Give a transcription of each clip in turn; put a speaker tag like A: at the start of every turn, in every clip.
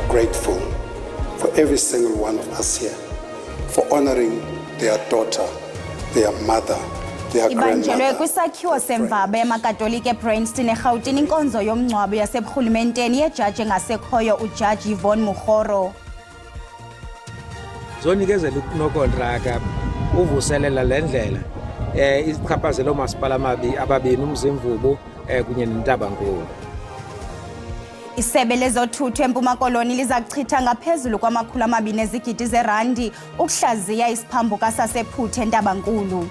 A: grateful for every single one of us here for honoring their daughter, their mother, their grandmother.
B: Ibanjelwe kwisakhiwo semvaba yamakatolika eBryanston eRhawutini inkonzo yomngcwabo yaseburhulumenteni yejaji engasekhoyo uJaji Yvonne Mokgoro.
C: Zonikezela unokontraka uvuselela lendlela isichaphazelo masipala ababini uMzimvubu kunye neNtabankulu.
B: Isebe lezothutho eMpuma Koloni liza kuchitha ngaphezulu kwama200 ezigidi zerandi ukuhlaziya isiphambuka sasePhuthe eNtabankulu.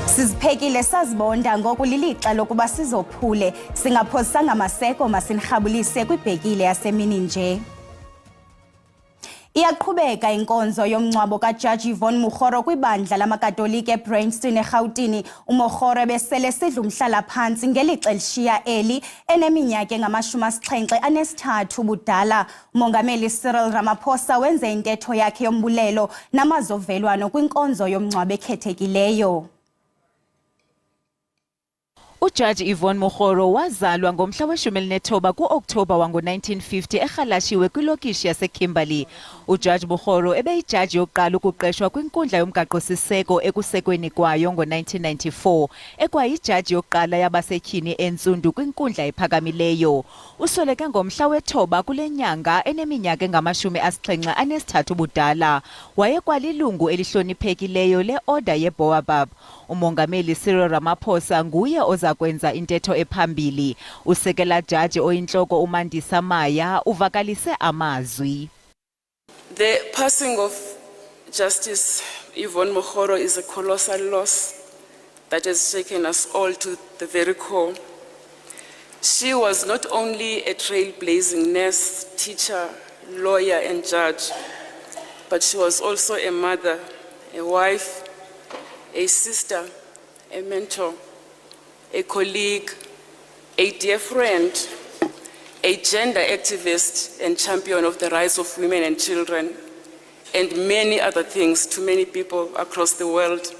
B: Siziphekile sazibonda ngoku lilixa lokuba sizophule singaphosanga maseko masinirhabulise kwibhekile yasemini nje. Iyaqhubeka inkonzo yomngcwabo kaJaji Yvonne Mokgoro kwibandla lamakatolika eBryanston eRhawutini. uMokgoro besele sidla umhlala phantsi ngelixa elishiya eli eneminyaka engama-73 ubudala. uMongameli Cyril Ramaphosa wenze intetho yakhe yombulelo namazovelwano kwinkonzo yomngcwabo ekhethekileyo.
D: uJaji Yvonne Mokgoro wazalwa ngomhla we-19 ku-Oktoba wango-1950 eRhalashiwe kwilokishi yaseKimberley. uJaji Mokgoro ebeyijaji yokuqala ukuqeshwa kwinkundla yomgaqo-siseko ekusekweni kwayo ngo-1994, ekwayijaji yokuqala yabasetyhini entsundu kwinkundla ephakamileyo. Usweleke ngomhla we-9 kule nyanga eneminyaka engama-73 ubudala. Wayekwalilungu elihloniphekileyo le-Order yeBoabab. uMongameli Cyril Ramaphosa nguye ozakwenza intetho ephambili. Usekela jaji oyintloko uMandisa Maya uvakalise amazwi.
E: The passing of Justice Yvonne Mokgoro is a colossal loss that has shaken us all to the very core. She was not only a trailblazing nurse, teacher, lawyer and judge, but she was also a mother, a wife, a sister, a mentor, a colleague, a dear friend, a gender activist and champion of the rights of women and children, and many other things to many people across the world.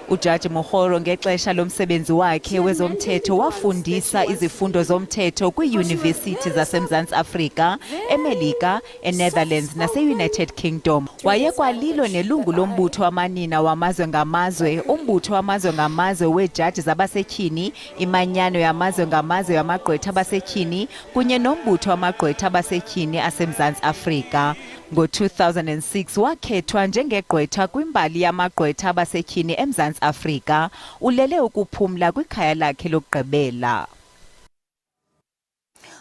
D: uJaji Mokgoro ngexesha lomsebenzi wakhe wezomthetho wafundisa izifundo zomthetho kwiiyunivesithi zaseMzantsi Afrika, eMelika, eNetherlands nase-United Kingdom. Wayekwalilo nelungu lombutho wamanina wamazwe ngamazwe, umbutho wamazwe ngamazwe weejaji zabasetyhini, imanyano yamazwe ngamazwe yamagqwetha abasetyhini kunye nombutho wamagqwetha abasetyhini aseMzantsi Afrika. Ngo-2006 wakhethwa njengegqwetha kwimbali yamagqwetha abasetyhini eMzantsi Afrika. Ulele ukuphumla kwikhaya lakhe lokugqibela.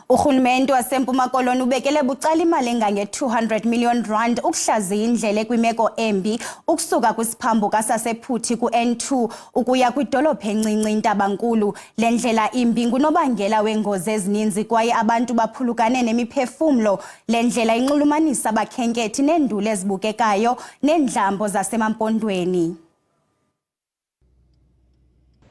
B: Urhulumente waseMpuma Koloni ubekele bucala imali engange-200 million rand ukuhlaziya indlela kwimeko embi ukusuka kwisiphambuka sasePhuthi ku-N2 ukuya kwidolophu encinci iNtabankulu. Le ndlela imbi ngunobangela weengozi ezininzi kwaye abantu baphulukane nemiphefumlo. Le ndlela inxulumanisa abakhenkethi neenduli ezibukekayo neendlambo zasemampondweni.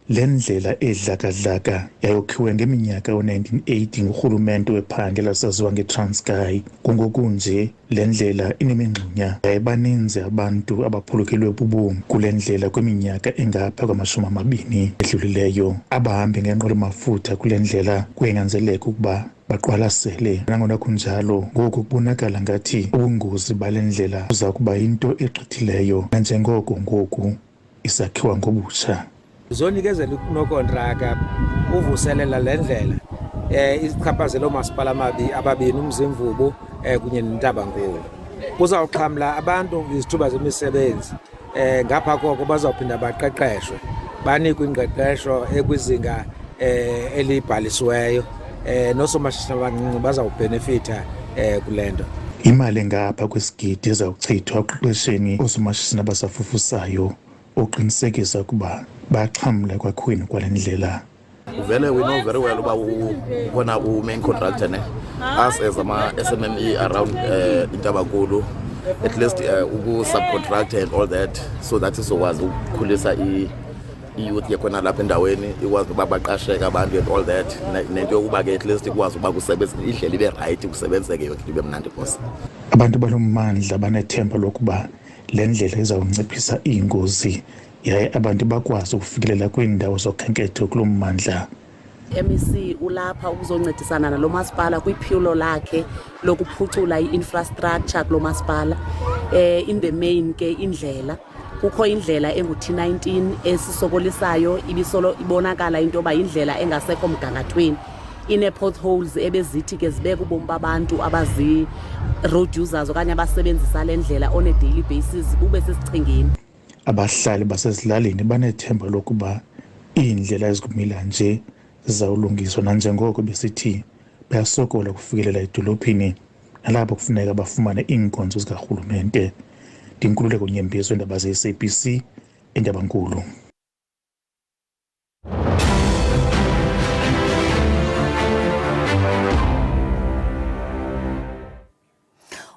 F: Le ndlela edlaka-dlaka yayokhiwe ngeminyaka yo-1980 ngurhulumente wephandle lasaziwa ngeTranskei. Kungoku nje le ndlela inemingxunya. Yayibaninzi abantu abaphulukelwe bubomi kule ndlela kwiminyaka engapha kwama-20 edlulileyo. Abahambi ngenqwelomafutha kule ndlela kuyenyanzeleka ukuba baqwalasele. Nangona kunjalo ngoku kubonakala ngathi ubungozi bale ndlela buza kuba yinto egqithileyo nanjengoko ngoku isakhiwa ngobutsha.
C: Zonikezela unokontraka uvuselela lendlela isichaphazelo masipala ababini uMzimvubu kunye neNtabankulu. Kuzawuxhamla abantu izithuba zemisebenzi ngapha koko bazawuphinda baqeqeshwe banikwe ingqeqesho ekwizinga elibhalisiweyo noosomashishini abancinci bazawubhenefitha kule nto.
F: Imali engapha kwesigidi ezawuchithwa ekuqeqesheni oosomashishini abasafufusayo uqinisekisa ukuba baxhamla kwakhweni kwale ndlela.
G: Vele we know very well about ukona main contractor us as SMME around Ntabankulu, at least subcontractor and all that, so that izokwazi ukukhulisa youth yakhona lapha endaweni, ikwazi ukuba baqasheke abantu and all that, nento yokuba ke at least ikwazi ukuba kusebenza indlela ibe right, kusebenzeke yonke ibe mnandi Nkosi.
F: Abantu balommandla banethemba lokuba le ndlela izawunciphisa iingozi yaye abantu bakwazi ukufikelela kwiindawo zokhenketho kulo mmandla.
H: MEC ulapha ukuzoncedisana nalo masipala kwiphulo lakhe lokuphucula i-infrastructure kulo masipala. In the main ke indlela kukho indlela engu-T19 esisokolisayo ibonakala into yoba indlela engasekho mgangathweni, ine-potholes ebezithi ke zibeka ubomi babantu abazi-road users okanye abasebenzisa le ndlela on a daily basis bube sesichengeni.
F: Abahlali basezilalini banethemba lokuba iindlela ezikumila nje zizawulungiswa, nanjengoko besithi bayasokola kufikelela edolophini nalapho kufuneka bafumane iinkonzo zikarhulumente. Ndinkululeko Nyembezi, weendaba ze-SABC, eNdabankulu.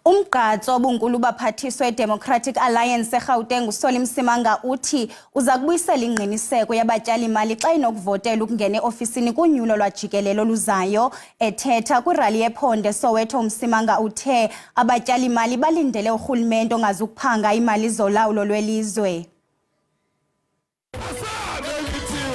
B: Umgqatso obunkulu baphathiswa Democratic Alliance eGauteng uSoli Msimanga uthi uza kubuyisela ingqiniseko yabatyali-mali xa inokuvotela ukungena eofisini kunyulo lwajikelelo oluzayo. Ethetha kwirali yePhonde Soweto, Msimanga uthe abatyali-mali balindele urhulumente ongazukuphanga imali zolawulo lwelizwe.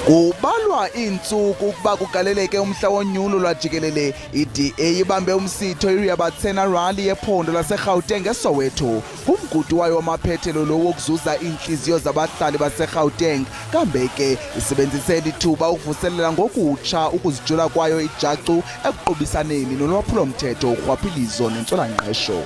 I: Kubalwa iintsuku ukuba kugaleleke umhla wonyulo lwajikelele, iDA ibambe umsitho iRiabatsena rally yephondo laseGauteng eSoweto. Umgudu wayo wamaphethelo lo wokuzuza iintliziyo zabahlali baseGauteng kambe ke isebenzise lithuba ukuvuselela ngokutsha ukuzijula kwayo ijacu ekuqubisaneni nolwaphulo-mthetho, urhwaphilizo nentswela-ngqesho.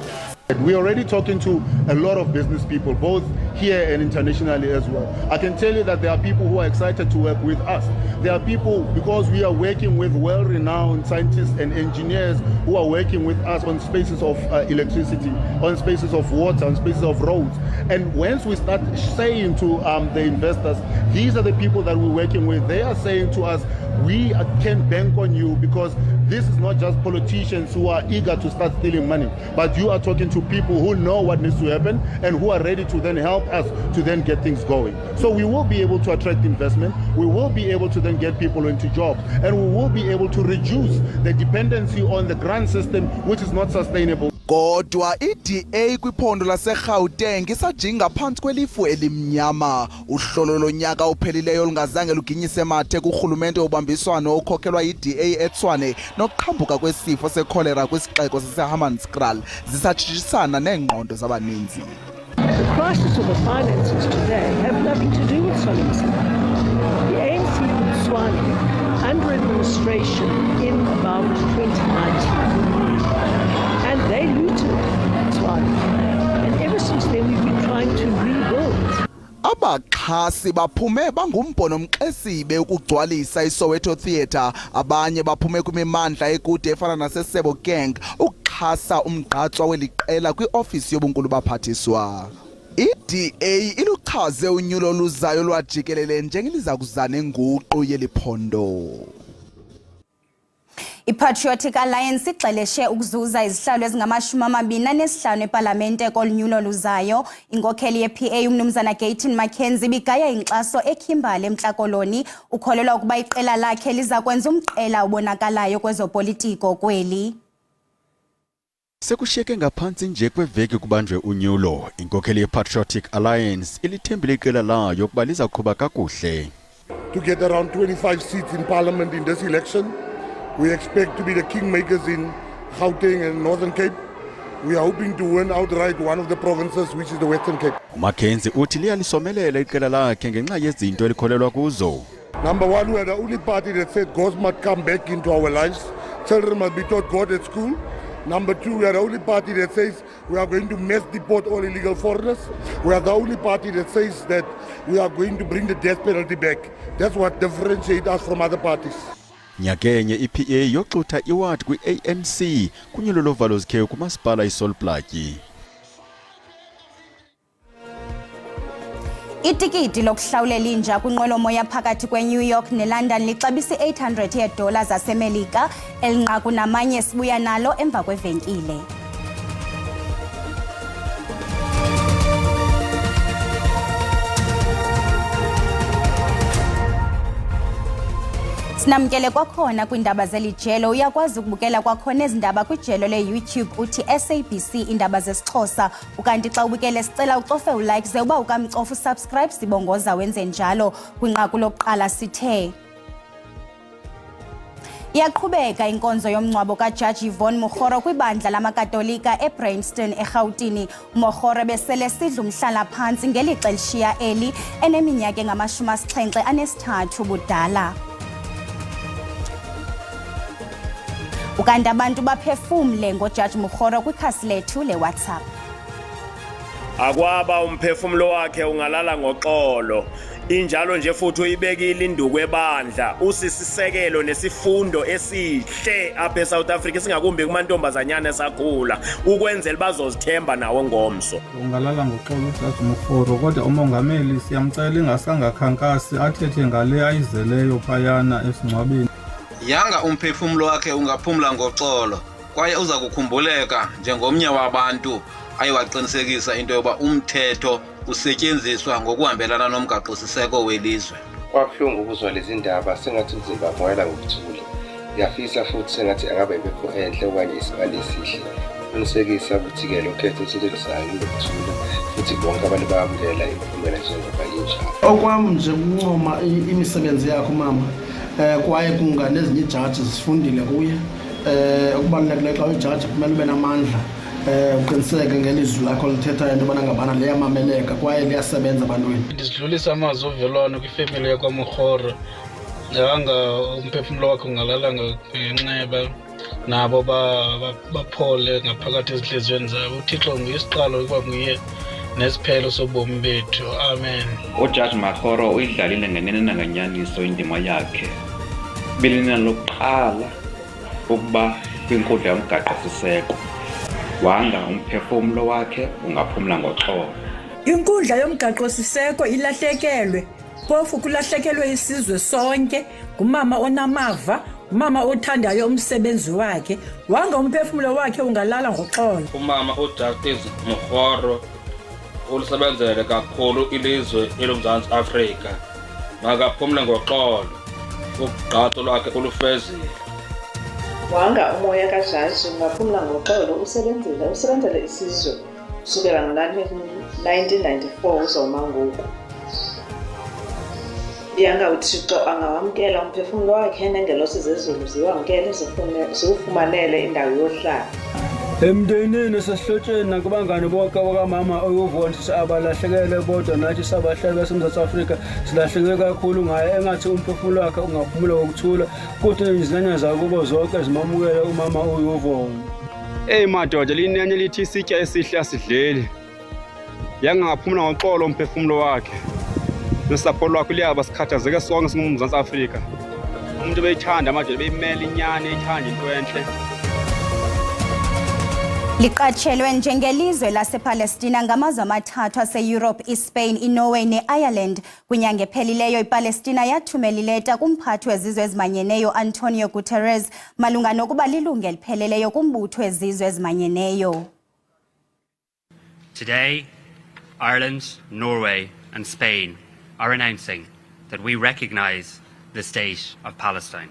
J: We're already talking to a lot of business people, both here and internationally as well. I can tell you that there are people who are excited to work with us. There are people, because we are working with well-renowned scientists and engineers who are working with us on spaces of electricity, on spaces of water, on spaces of roads. And once we start saying to the investors, these are the people that we're working with, they are saying to us, we can bank on you because this is not just politicians who are eager to start stealing money, but you are talking to people who know what needs to happen and who are ready to then help us to then get things going. So we will be able to attract investment, we will be able to then get people into jobs, and we will be able to reduce the dependency on the grant system, which is not sustainable.
I: Kodwa iDA kwiphondo laseGauteng isajinga phantsi kwelifu elimnyama. Uhlolo lonyaka uphelileyo lungazange luginyise mathe kurhulumente obambiswano okhokhelwa iDA eTshwane nokuqhambuka kwesifo sekholera kwisixeko saseHammanskraal zisatshintshisana neengqondo zabaninzi.
K: The crisis of the finances today have nothing to do with Solly Msimanga. The ANC in Tshwane under administration in about 2019. And they looted Tshwane. And ever since then we've been trying to rebuild.
I: Abaxhasi baphume bangumbhono mxesibe ukugcwalisa iSoweto Theatre. Abanye baphume kwimimandla ekude efana naseSebo Gang ukuxhasa umgqatswa weliqela kwiofisi yobunkulu baphathiswa. iDA iluchaze unyulo oluzayo lwajikelele njengeliza kuza nenguqu yeliphondo.
B: iPatriotic Alliance ixeleshe ukuzuza izihlalo ezingama-25 epalamente kolunyulo luzayo. Inkokheli ye-PA umnumzana Gayton Mackenzie ibigaya inkxaso eKhimbali eMntla-Koloni. Ukholelwa ukuba iqela lakhe liza kwenza umqela obonakalayo kwezopolitiko kweli.
L: Sekushiyeke ngaphantsi nje kweveki kubanjwe unyulo, inkokheli yePatriotic Alliance ilithembile iqela layo ukuba liza kuqhuba kakuhle.
J: To get around 25 seats in parliament in this election, we expect to be the kingmakers in Gauteng and Northern Cape. We are hoping to win outright one of the provinces, which is the Western Cape.
L: Mackenzie uthi liyalisomelela iqela lakhe ngenxa yezinto elikholelwa kuzo.
J: Number one, we are the only party that said God must come back into our lives. Children must be taught God at school. Number two, we are the only party that says we are going to mass deport all illegal foreigners. We are the only party that says that we are going to bring the death penalty back. That's what differentiates us from other parties.
L: Nyakenye iPA yoxutha iward kwi-ANC kunyulo lovalo zikhewu kumasipala iSolplaatje.
B: Itikiti lokuhlawulela inja kwinqwelomoya phakathi kweNew York neLondon lixabisa $800 yeedola zaseMelika. Elinqaku namanye sibuya nalo emva kwevenkile. Sinamkele kwakhona kwindaba zelijelo uyakwazi ukubukela kwakhona ezindaba kwijelo le-YouTube uthi SABC indaba zesiXhosa ukanti xa ubukele sicela ucofe ulike ze uba ukamcofa usubscribe sibongoza wenze njalo kwinqaku lokuqala sithe Iyaqhubeka inkonzo yomncwabo kaJaji Yvonne Mokgoro kwibandla lamakatolika eBryanston eGauteng. Mokgoro besele sidla umhlala phantsi ngelixa elishiya eli eneminyaka engama-73 budala. Ukanti abantu baphefumle ngoJaji Mokgoro kwikhasi lethu leWhatsApp.
M: Akwaba umphefumulo wakhe ungalala ngoxolo. Injalo nje futhi uyibekile induku ebandla usisisekelo nesifundo esihle apha eSouth Africa singakumbi kumantombazanyana esakhula ukwenzela bazozithemba nawe ngomso.
N: Ungalala ngoxolo uJaji Mokgoro kodwa umongameli siyamcela ingasangakhankasi athethe ngale ayizeleyo phayana esingcwabeni.
O: Yanga umphefumulo wakhe ungaphumla ngoxolo kwaye uza kukhumbuleka njengomnye wabantu ayewaqinisekisa into yoba umthetho usetyenziswa ngokuhambelana nomgaqo-siseko welizwe.
P: Kwabuhlungu ukuzwa lezi ndaba sengathi umzimba moyela ngokuthula. Ngiyafisa futhi sengathi angabe ibekho enhle okanye isibali esihle. Qinisekisa ukuthi-ke lo khetho osetshenziswayo lokuthula futhi bonke abantu bayamukela imiphumela njengoba injalo.
Q: Okwami nje ukuncoma imisebenzi yakho mama kwaye kunga nezinye ijaji zifundile kuye okubalulekile xa ujaji kumele ube namandla uqiniseke ngelizwi lakho lithethayo into yobana ngabana liyamameleka kwaye liyasebenza abantwini.
N: Ndidlulisa amazwi ovelwano kwifemeli yakwaMokgoro yanga umphefumulo wakhe ungalala ngenxeba nabo baphole ngaphakathi ezinhliziyweni zabo. UThixo nguye isiqalo ukuba nguye nesiphelo sobomi bethu. Amen.
R: uJaji Mokgoro uyidlalile ngenene nanganyaniso indima yakhe. Belina lokuqala ukuba kwinkundla yomgaqo-siseko. Wanga umphefumulo wakhe ungaphumla ngoxolo.
S: Inkundla yomgaqo-siseko ilahlekelwe. Phofu kulahlekelwe isizwe sonke ngumama onamava, umama othandayo umsebenzi wakhe. Wanga umphefumulo wakhe ungalala ngoxolo.
T: Umama uJustice Mokgoro ulisebenzele kakhulu ilizwe eloMzantsi Afrika. Makaphumle ngoxolo. Ugqatso lwakhe ulufezile.
U: Wanga umoya kaJaji ungaphumla ngoxolo usebenzele isizwe kusukela ngo-1994 uzoma ngoku. Yanga uThixo angawamkela umphefumulo wakhe nengelosi zezulu ziwamkele ziwufumanele indawo yohlala.
V: Emndenini sesihlotsheni nakubangane bonke wakamama uYvonne abalahlekelwe bodwa nathi sabahlali baseMzantsi Afrika silahlekele kakhulu ngaye engathi umphefumulo wakhe ungaphumula ngokuthula kuthi izinyanya zakubo zonke zimamukele umama uYvonne.
W: Madoda linene lithi isitya esihle asidleli. Yanga ngaphumula ngoxolo umphefumulo wakhe. Nosapho lwakhe liyaba sikhathazeke sonke singuMzantsi Afrika. Umuntu beyithanda amadoda beyimela inyani ethanda into enhle.
B: Liqatshelwe njengelizwe lasePalestina ngamazwe amathathu aseEurope, iSpain, iNorway neIreland. Kwinyanga ephelileyo iPalestina yathumela ileta kumphathi wezizwe ezimanyeneyo Antonio Guterres malunga nokuba lilungu elipheleleyo kumbutho wezizwe ezimanyeneyo.
X: Today, Ireland, Norway and Spain are announcing that we recognize the state of Palestine.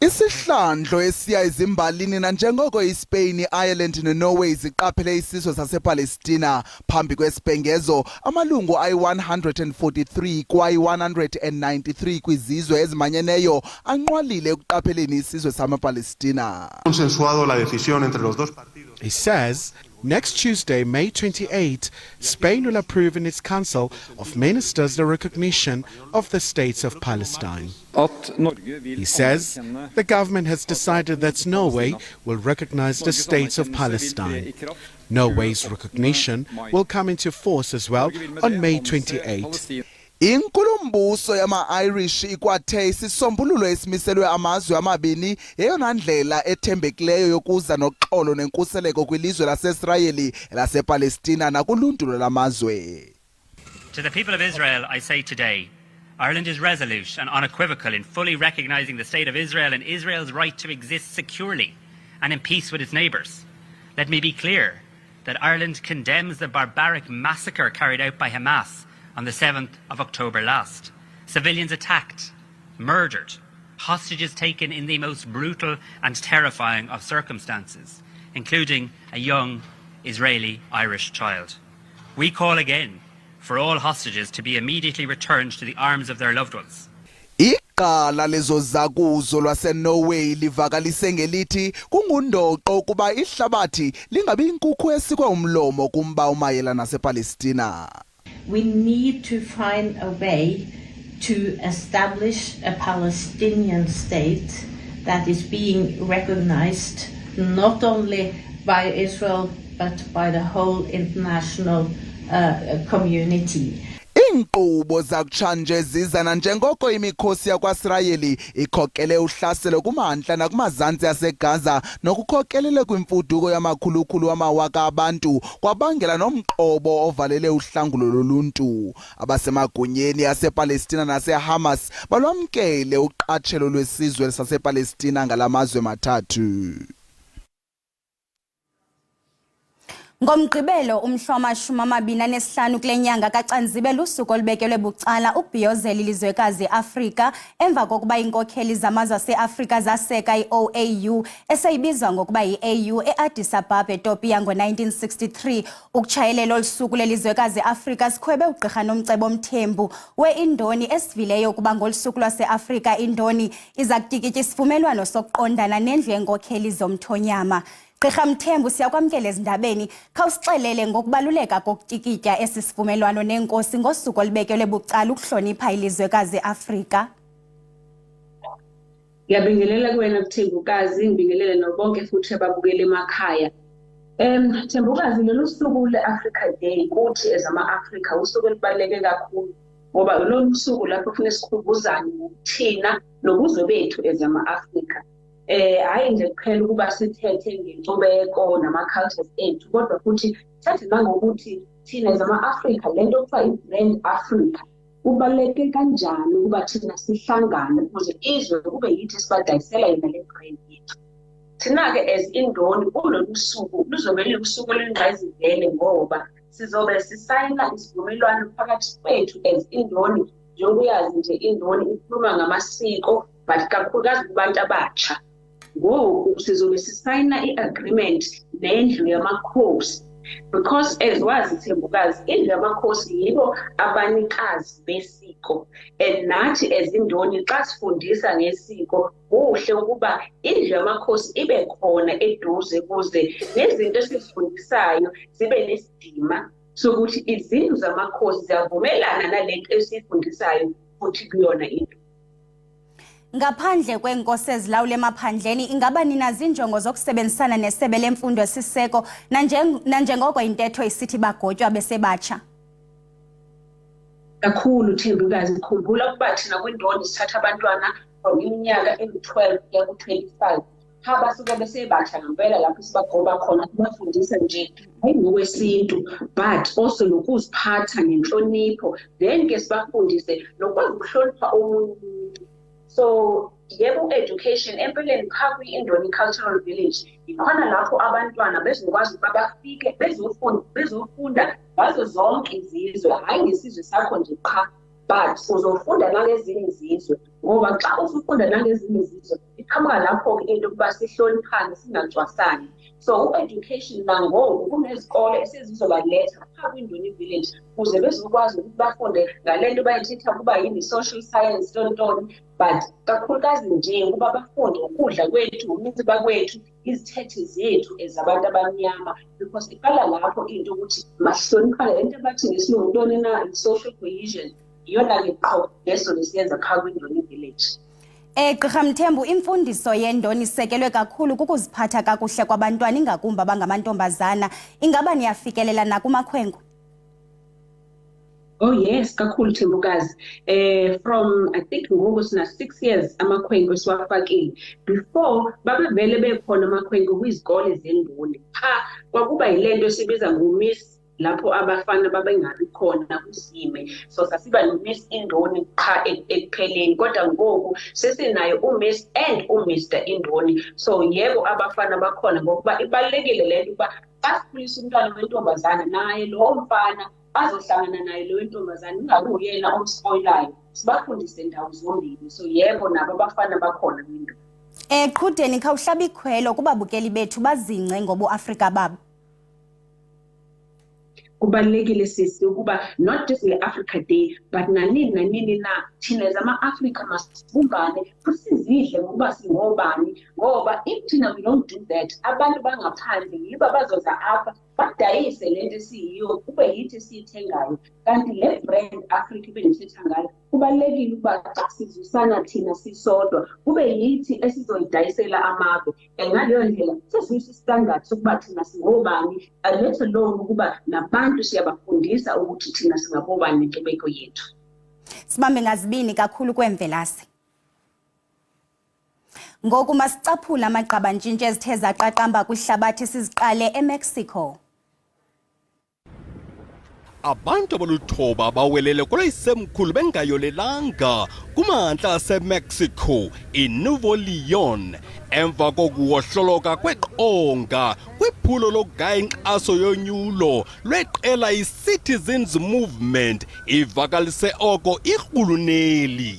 I: Isihlandlo esiya ezimbalini nanjengoko iSpain, iIreland neNorway ziqaphele isizwe sasePalestina phambi kwesibhengezo amalungu ayi-143 kwayi-193 kwizizwe ezimanyeneyo anqwalile ekuqapheleni isizwe samaPalestina.
Y: Consensuado la decisión entre los dos partidos.
Z: He says next Tuesday, May 28, Spain will approve in its Council of Ministers the recognition of the states of Palestine. He says the government has decided that Norway will recognize the states of Palestine. Norway's recognition will come into force as well on May 28.
I: Inkulumbuso yama-Irish ikwathe isisombululo esimiselwe amazwe amabini yeyona ndlela ethembekileyo yokuza noxolo nenkuseleko kwilizwe laseIsrayeli lasePalestina nakuluntu lwamazwe.
X: To the people of Israel, I say today, Ireland is resolute and unequivocal in fully recognizing the state of Israel and Israel's right to exist securely and in peace with its neighbours. Let me be clear that Ireland condemns the barbaric massacre carried out by Hamas on the 7th of October last. Civilians attacked, murdered, hostages taken in the most brutal and terrifying of circumstances, including a young Israeli-Irish child. We call again for all hostages to be immediately returned to the arms of their loved ones.
I: Iqala lezozakuzo lwaseNorway livakalise ngelithi kungundoqo kuba ihlabathi lingabi inkukhu esikwe umlomo kumba umayela nasePalestina.
A: We need to find a way to establish a Palestinian state that is being recognized not only by Israel but by the whole international community.
I: Inkqubo zakutshanje zizana njengoko imikhosi yakwaSirayeli ikhokele uhlaselo kumantla nakumazantsi aseGaza nokukhokelele kwimfuduko yamakhulukhulu amawaka abantu kwabangela nomqobo ovalele uhlangulo loluntu. Abasemagunyeni asePalestina naseHamas balwamkele uqatshelo lwesizwe sasePalestina ngalamazwe mathathu.
B: Ngomgqibelo umhla wama-25 kule nyanga kaCanzibe lusuku olubekelwe bucala ukubhiyozela ilizwekazi Afrika emva kokuba iinkokheli zamazwe aseAfrika zaseka i-OAU eseyibizwa ngokuba yi-AU e-Addis Ababa eTopia ngo-1963. Ukutshayelela olusuku lelizwekazi Afrika sikhwebe ugqirha Nomcebo Mthembu we-Indoni esivileyo ukuba ngolusuku lwaseAfrika Indoni iza kutikitya isivumelwano sokuqondana nendlu yenkokheli zomthonyama. Gqirha Mthembu siyakwamkela ezindabeni khawusixelele ngokubaluleka kokutikitya esi sivumelwano nenkosi ngosuku olubekelwe bucala ukuhlonipha ilizwekazi Afrika.
C: Ngiyabingelela kuwena Mthembukazi, ngibingelele nobonke futhi ababukela emakhaya. Mthembukazi lolu suku le-Africa Day kuthi ezama-Afrika usuku olubaluleke kakhulu ngoba lolu suku lapho kufanele sikhumbuzane ngokuthina nobuzwe bethu ezama-Afrika. Hayi nje kuphela ukuba sithethe ngenkcubeko nama-cultures ethu kodwa futhi thathe nangokuthi thina ezama-Afrika lento okuthiwa i-brand Africa kubaluleke kanjani ukuba thina sihlangane ukuze izwe kube yithi sibadayisela yona le brand yethu. Thina-ke as Indoni kulolu suku luzobe lusuku oluyingqayizivele ngoba sizobe sisayina isivumelwano phakathi kwethu as Indoni. Njengokuyazi nje Indoni ikhuluma ngamasiko but kakhulukazi kubantu abatsha. Ngoku sizobe sisayina i-agreement nendlu yamakhosi because as wazi Thembukazi indlu yamakhosi yibo abanikazi besiko and nathi as Indoni xa sifundisa ngesiko kuhle ukuba indlu yamakhosi ibe khona eduze kuze nezinto esizifundisayo zibe nesidima sokuthi izindlu zamakhosi ziyavumelana nalento esiyifundisayo futhi kuyona into.
B: Ngaphandle kwenkosi ezilawula emaphandleni ingaba nina zinjongo zokusebenzisana nesebe lemfundo esiseko nanjengoko intetho isithi bagotywa besebatsha?
C: Kakhulu Thembukazi, khumbula ukuba thina kwindoni sithatha abantwana from iminyaka eyi-12 kuya ku-25 abasuke besebatsha ngempela lapho sibagoba khona kubafundisa nje hayi ngokwesintu but also nokuziphatha nenhlonipho then ke sibafundise nokwazi ukuhlonipha omunye. So yebo education empeleni pha kwi-Indoni Cultural Village ikhona lapho abantwana bezokwazi ukuba bafike bezofunda ngazo zonke izizwe hayi ngesizwe sakho nje qha but uzofunda nangezinye izizwe ngoba xa usufunda nangezinye izizwe iqhamuka lapho-ke into yokuba sihloniphane singacwasani. So education nangoku kunezikole esizizobaletha pha kwi-Indoni Village ukuze bezokwazi ukuthi bafunde ngalento bayithetha kuba yini social science tontoni but kakhulukazi nje ukuba bafunde ukudla kwethu umizimba kwethu izithethe zethu ezabantu abamnyama because iqala lapho into ukuthi masihloniphane lento abathi ngesilungu ntoni na social cohesion iyona-ke qho leso lesiyenza pha kwi-Indoni Village.
B: Gqirha Mthembu, imfundiso yendoni isekelwe kakhulu kukuziphatha kakuhle kwabantwana ingakumbi abangamantombazana. Ingaba niyafikelela nakumakhwenkwe?
C: Oh yes, kakhulu Thembukazi. From I think ngoku sina 6 years amakhwenkwe siwafakile. Before babevele bekhona amakhwenkwe kwizikole zendoni. Kwakuba yilento esibiza ngo-Miss lapho abafana babengabi khona kusime. So sasiba no-Miss Indoni qha ekupheleni kodwa ngoku sesinayo u-Miss and u-Mr. Indoni. So yebo abafana bakhona ngokuba ibalulekile lento ukuba xa sikhulisa umntwana wentombazana naye lowo mfana azohlangana naye leyo ntombazane ingabe uyena omspoilayo sibafundise ndawo zombili so yebo nabo abafana bakhona kwinto
B: Qhudeni khawuhlaba ikhwelo kubabukeli bethu bazince ngobu-Afrika babo.
C: Kubalulekile sisi ukuba not just le-Africa Day but nanini na thina zama-Afrika masibumbane futhi sizidle ngokuba singobani ngoba if thina we don't do that abantu bangaphandle yibo abazoza apha badayise lento esiyiyo kube yithi siyithengayo kanti le brand Africa benithetha ngayo kubalulekile ukuba xa sizwisana thina sisodwa kube yithi esizoyidayisela amazwe ngaleyo ndlela sesiyisa standard sokuba thina singobani let alone ukuba nabantu siyabafundisa ukuthi thina singabobani nenkcubeko yethu.
B: Sibambe ngazibini kakhulu kwemvelase. Ngoku masicaphula amaqabantshintshi ezithe zaqaqamba kwihlabathi siziqale eMexico.
D: Abantu abaluthoba bawelele kwelayisemkhulu bengayolelanga kumantla aseMexico iNuevo Leon emva kokuwohloloka kweqonga kwiphulo lokugaya inkxaso yonyulo lweqela iCitizens Movement ivakalise oko irhuluneli.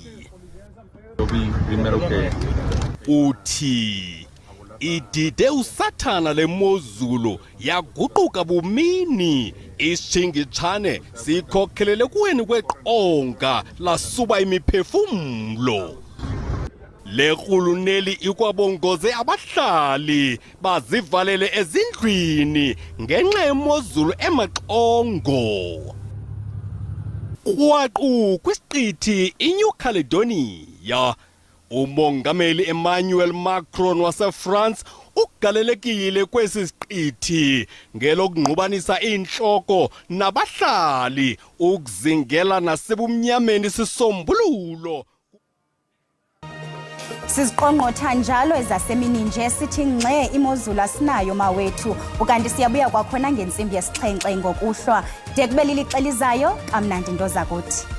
D: Uthi idide usathana lemozulu yaguquka bumini isingitshane sikhokhelele kuweni kweqonga lasuba imiphefumlo. Le rhuluneli ikwabongoze abahlali bazivalele ezindlwini ngenxa yemozulu emaxongo. Kwaqu kwisiqithi iNew Caledonia umongameli Emmanuel Macron waseFrance ugalelekile kwesi siqithi ngelokungqubanisa inhloko nabahlali ukuzingela nasebumnyameni sisombululo.
B: Siziqongqotha njalo ezasemini nje sithi ngxe imozulu asinayo mawethu ukanti siyabuya kwakhona ngentsimbi yesixhenxe ngokuhlwa de kube lilixelizayo kamnandi into zakuthi.